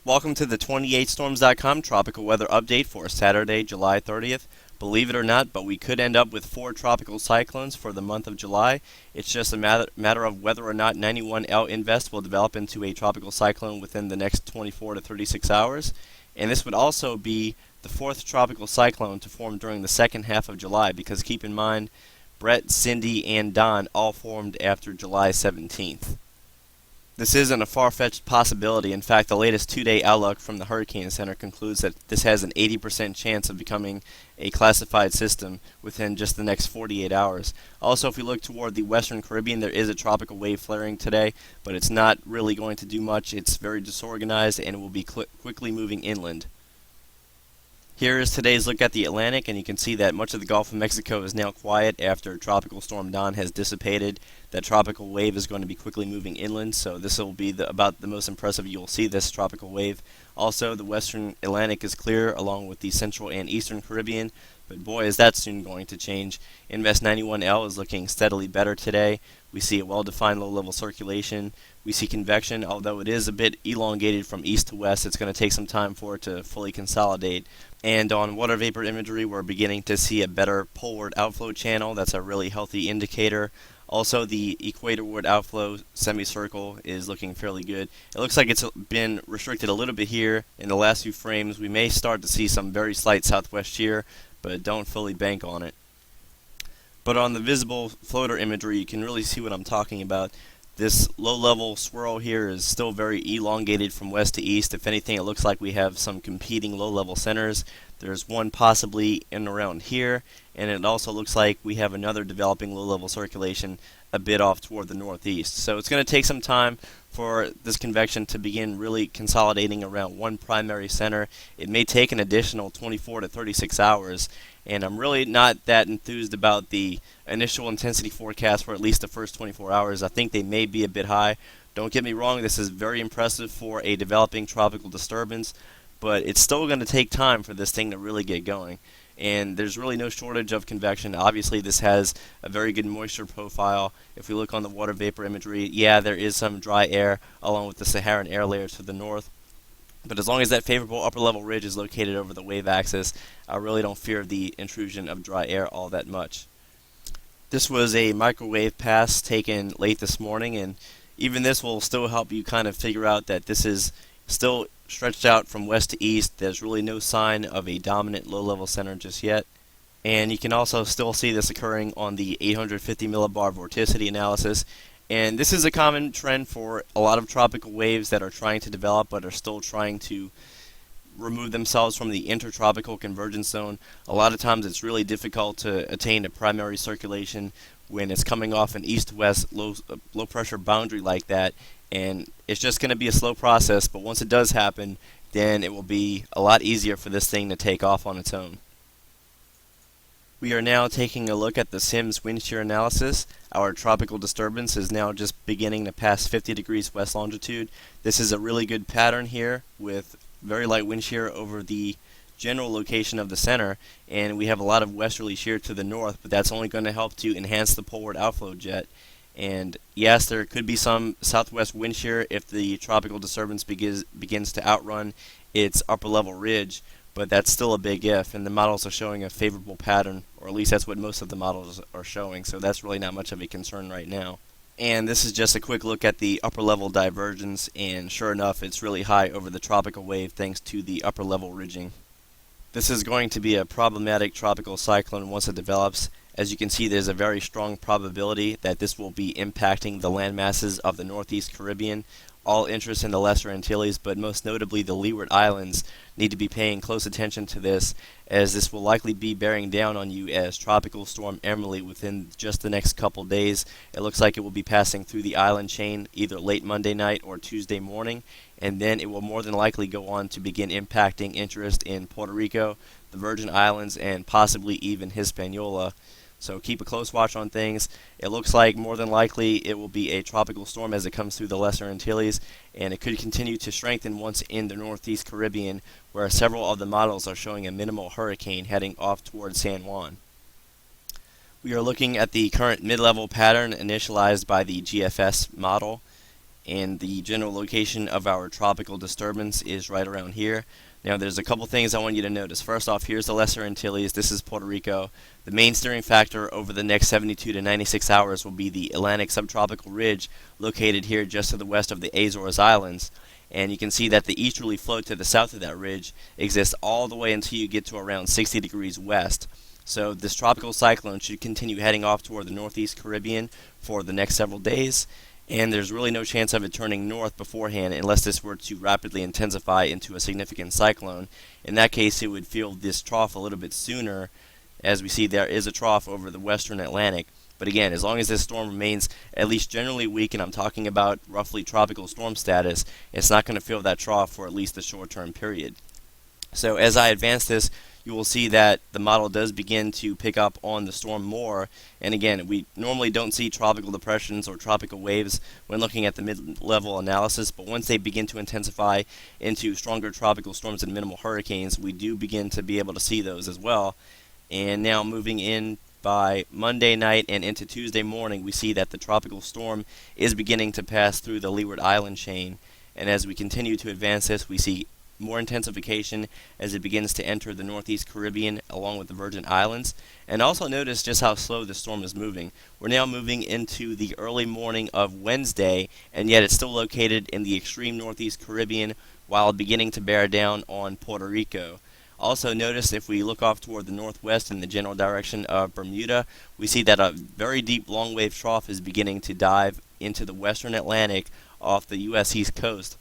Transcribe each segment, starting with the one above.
Welcome to the 28storms.com tropical weather update for Saturday, July 30th. Believe it or not, but we could end up with 4 tropical cyclones for the month of July. It's just a matter of whether or not 91L Invest will develop into a tropical cyclone within the next 24 to 36 hours. And this would also be the 4th tropical cyclone to form during the second half of July, because keep in mind, Brett, Cindy, and Don all formed after July 17th. This isn't a far-fetched possibility. In fact, the latest 2-day outlook from the Hurricane Center concludes that this has an 80% chance of becoming a classified system within just the next 48 hours. Also, if we look toward the Western Caribbean, there is a tropical wave flaring today, but it's not really going to do much. It's very disorganized and it will be quickly moving inland. Here is today's look at the Atlantic, and you can see that much of the Gulf of Mexico is now quiet after Tropical Storm Don has dissipated. That tropical wave is going to be quickly moving inland, so this will be about the most impressive you'll see this tropical wave. Also, the western Atlantic is clear, along with the central and eastern Caribbean, but boy is that soon going to change. Invest 91L is looking steadily better today. We see a well-defined low-level circulation. We see convection, although it is a bit elongated from east to west. It's going to take some time for it to fully consolidate. And on water vapor imagery, we're beginning to see a better poleward outflow channel. That's a really healthy indicator. Also, the equatorward outflow semicircle is looking fairly good. It looks like it's been restricted a little bit here in the last few frames. We may start to see some very slight southwest shear, but don't fully bank on it. But on the visible floater imagery, you can really see what I'm talking about. This low-level swirl here is still very elongated from west to east. If anything, it looks like we have some competing low-level centers. There's one possibly in around here, and it also looks like we have another developing low-level circulation a bit off toward the northeast. So it's going to take some time for this convection to begin really consolidating around one primary center. It may take an additional 24 to 36 hours, and I'm really not that enthused about the initial intensity forecast for at least the first 24 hours. I think they may be a bit high. Don't get me wrong, this is very impressive for a developing tropical disturbance, but it's still going to take time for this thing to really get going. And there's really no shortage of convection. Obviously, this has a very good moisture profile. If we look on the water vapor imagery, yeah, there is some dry air along with the Saharan air layer to the north. But as long as that favorable upper level ridge is located over the wave axis, I really don't fear the intrusion of dry air all that much. This was a microwave pass taken late this morning, and even this will still help you kind of figure out that this is still stretched out from west to east. There's really no sign of a dominant low-level center just yet. And you can also still see this occurring on the 850 millibar vorticity analysis. And this is a common trend for a lot of tropical waves that are trying to develop but are still trying to remove themselves from the intertropical convergence zone. A lot of times it's really difficult to attain a primary circulation when it's coming off an east-west low pressure boundary like that, and it's just going to be a slow process, but once it does happen, then it will be a lot easier for this thing to take off on its own. We are now taking a look at the SIMS wind shear analysis. Our tropical disturbance is now just beginning to pass 50 degrees west longitude. This is a really good pattern here with very light wind shear over the general location of the center, and we have a lot of westerly shear to the north, but that's only going to help to enhance the poleward outflow jet. And yes, there could be some southwest wind shear if the tropical disturbance begins to outrun its upper level ridge, but that's still a big if, and the models are showing a favorable pattern, or at least that's what most of the models are showing, so that's really not much of a concern right now. And this is just a quick look at the upper level divergence, and sure enough, it's really high over the tropical wave thanks to the upper level ridging. This is going to be a problematic tropical cyclone once it develops. As you can see, there's a very strong probability that this will be impacting the land masses of the Northeast Caribbean. All interests in the Lesser Antilles, but most notably the Leeward Islands, need to be paying close attention to this, as this will likely be bearing down on you as Tropical Storm Emily within just the next couple days. It looks like it will be passing through the island chain either late Monday night or Tuesday morning, and then it will more than likely go on to begin impacting interest in Puerto Rico, the Virgin Islands, and possibly even Hispaniola. So keep a close watch on things. It looks like more than likely it will be a tropical storm as it comes through the Lesser Antilles, and it could continue to strengthen once in the Northeast Caribbean, where several of the models are showing a minimal hurricane heading off towards San Juan. We are looking at the current mid-level pattern initialized by the GFS model. and the general location of our tropical disturbance is right around here. Now there's a couple things I want you to notice. First off, here's the Lesser Antilles. This is Puerto Rico. The main steering factor over the next 72 to 96 hours will be the Atlantic subtropical ridge located here just to the west of the Azores Islands. And you can see that the easterly flow to the south of that ridge exists all the way until you get to around 60 degrees west. So this tropical cyclone should continue heading off toward the northeast Caribbean for the next several days, and there's really no chance of it turning north beforehand unless this were to rapidly intensify into a significant cyclone. In that case, it would feel this trough a little bit sooner. As we see, there is a trough over the western Atlantic. But again, as long as this storm remains at least generally weak, and I'm talking about roughly tropical storm status, it's not going to feel that trough for at least a short-term period. So as I advance this, you will see that the model does begin to pick up on the storm more. And again, we normally don't see tropical depressions or tropical waves when looking at the mid-level analysis, but once they begin to intensify into stronger tropical storms and minimal hurricanes, we do begin to be able to see those as well. And now moving in by Monday night and into Tuesday morning, we see that the tropical storm is beginning to pass through the Leeward Island chain. And as we continue to advance this, we see more intensification as it begins to enter the northeast Caribbean along with the Virgin Islands. And also notice just how slow the storm is moving. We're now moving into the early morning of Wednesday, and yet it's still located in the extreme northeast Caribbean while beginning to bear down on Puerto Rico. Also notice if we look off toward the northwest in the general direction of Bermuda, we see that a very deep long wave trough is beginning to dive into the western Atlantic off the U.S. East Coast.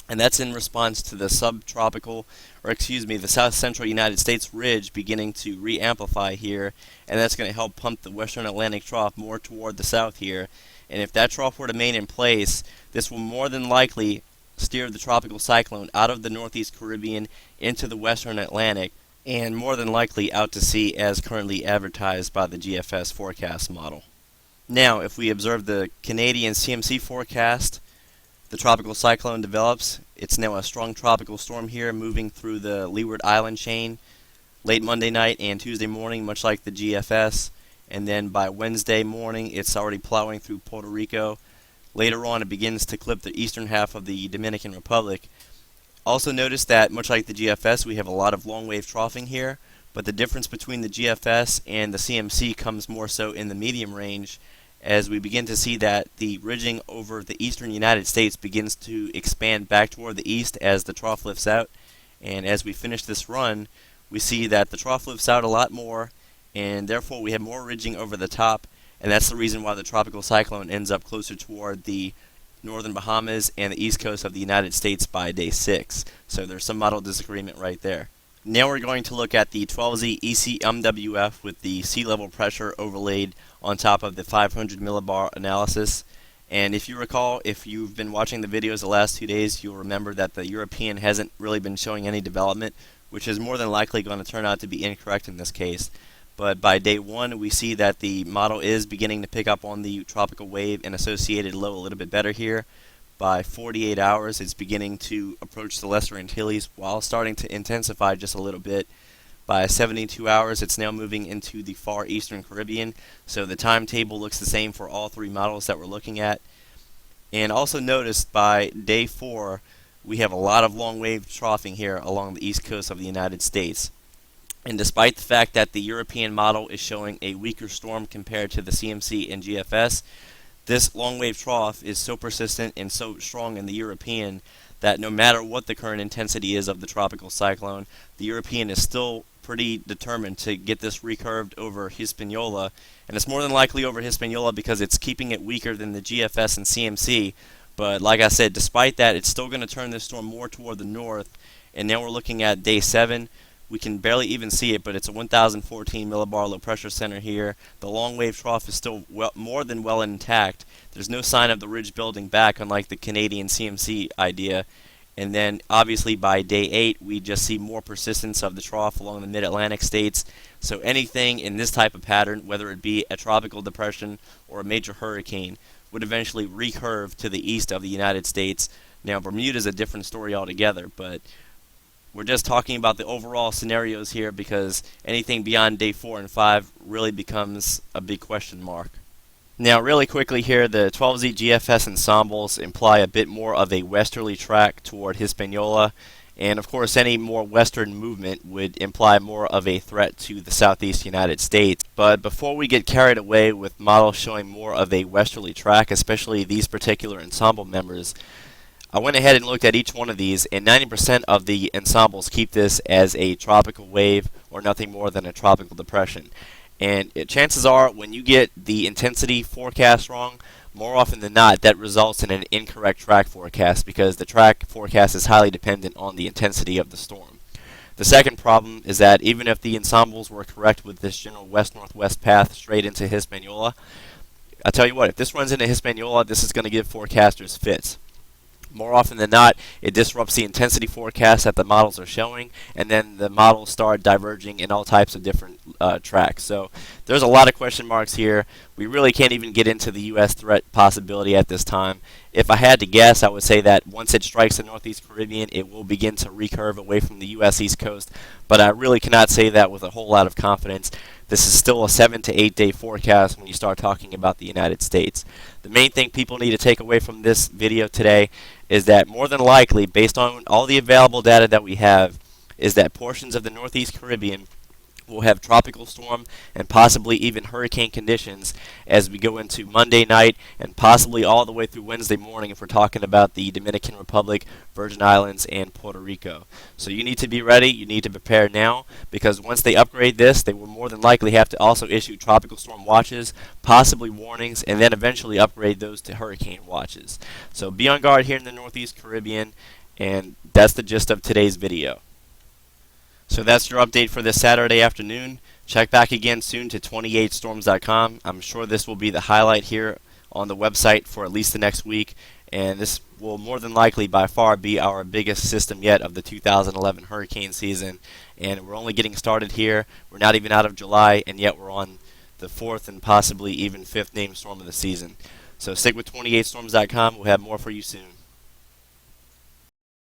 And that's in response to the the south central United States ridge beginning to re-amplify here, and that's going to help pump the western Atlantic trough more toward the south here. And if that trough were to remain in place, this will more than likely steer the tropical cyclone out of the northeast Caribbean into the western Atlantic, and more than likely out to sea as currently advertised by the GFS forecast model. Now, if we observe the Canadian CMC forecast, the tropical cyclone develops. It's now a strong tropical storm here moving through the Leeward Island chain late Monday night and Tuesday morning, much like the GFS. And then by Wednesday morning, it's already plowing through Puerto Rico. Later on, it begins to clip the eastern half of the Dominican Republic. Also notice that, much like the GFS, we have a lot of long wave troughing here, but the difference between the GFS and the CMC comes more so in the medium range, as we begin to see that the ridging over the eastern United States begins to expand back toward the east as the trough lifts out. And as we finish this run, we see that the trough lifts out a lot more, and therefore we have more ridging over the top, and that's the reason why the tropical cyclone ends up closer toward the northern Bahamas and the east coast of the United States by day 6. So there's some model disagreement right there. Now we're going to look at the 12Z ECMWF with the sea level pressure overlaid on top of the 500 millibar analysis. And if you recall, if you've been watching the videos the last 2 days, you'll remember that the European hasn't really been showing any development, which is more than likely going to turn out to be incorrect in this case. But by day 1, we see that the model is beginning to pick up on the tropical wave and associated low a little bit better here. By 48 hours, it's beginning to approach the Lesser Antilles while starting to intensify just a little bit. By 72 hours, it's now moving into the far eastern Caribbean, so the timetable looks the same for all 3 models that we're looking at. And also notice by day 4, we have a lot of long wave troughing here along the east coast of the United States. And despite the fact that the European model is showing a weaker storm compared to the CMC and GFS, this long wave trough is so persistent and so strong in the European that no matter what the current intensity is of the tropical cyclone, the European is still pretty determined to get this recurved over Hispaniola, and it's more than likely over Hispaniola because it's keeping it weaker than the GFS and CMC. But like I said, despite that, it's still going to turn this storm more toward the north. And now we're looking at day 7. We can barely even see it, but it's a 1014 millibar low pressure center here. The long wave trough is still more than well intact. There's no sign of the ridge building back, unlike the Canadian CMC idea. And then obviously by day 8, we just see more persistence of the trough along the mid-Atlantic states. So anything in this type of pattern, whether it be a tropical depression or a major hurricane, would eventually recurve to the east of the United States. Now Bermuda is a different story altogether, but we're just talking about the overall scenarios here because anything beyond day 4 and 5 really becomes a big question mark. Now, really quickly here, the 12Z GFS ensembles imply a bit more of a westerly track toward Hispaniola, and of course, any more western movement would imply more of a threat to the southeast United States. But before we get carried away with models showing more of a westerly track, especially these particular ensemble members, I went ahead and looked at each one of these, and 90% of the ensembles keep this as a tropical wave or nothing more than a tropical depression. And chances are, when you get the intensity forecast wrong, more often than not, that results in an incorrect track forecast because the track forecast is highly dependent on the intensity of the storm. The second problem is that even if the ensembles were correct with this general west-northwest path straight into Hispaniola, I'll tell you what, if this runs into Hispaniola, this is going to give forecasters fits. More often than not, it disrupts the intensity forecast that the models are showing, and then the models start diverging in all types of different tracks. So there's a lot of question marks here. We really can't even get into the U.S. threat possibility at this time. If I had to guess, I would say that once it strikes the Northeast Caribbean, it will begin to recurve away from the U.S. East Coast, but I really cannot say that with a whole lot of confidence. This is still a 7 to 8 day forecast when you start talking about the United States. The main thing people need to take away from this video today is that more than likely, based on all the available data that we have, is that portions of the Northeast Caribbean will have tropical storm and possibly even hurricane conditions as we go into Monday night and possibly all the way through Wednesday morning if we're talking about the Dominican Republic, Virgin Islands, and Puerto Rico. So you need to be ready, you need to prepare now, because once they upgrade this, they will more than likely have to also issue tropical storm watches, possibly warnings, and then eventually upgrade those to hurricane watches. So be on guard here in the Northeast Caribbean, and that's the gist of today's video. So that's your update for this Saturday afternoon. Check back again soon to 28storms.com. I'm sure this will be the highlight here on the website for at least the next week, and this will more than likely by far be our biggest system yet of the 2011 hurricane season. And we're only getting started here. We're not even out of July, and yet we're on the fourth and possibly even fifth named storm of the season. So stick with 28storms.com. We'll have more for you soon.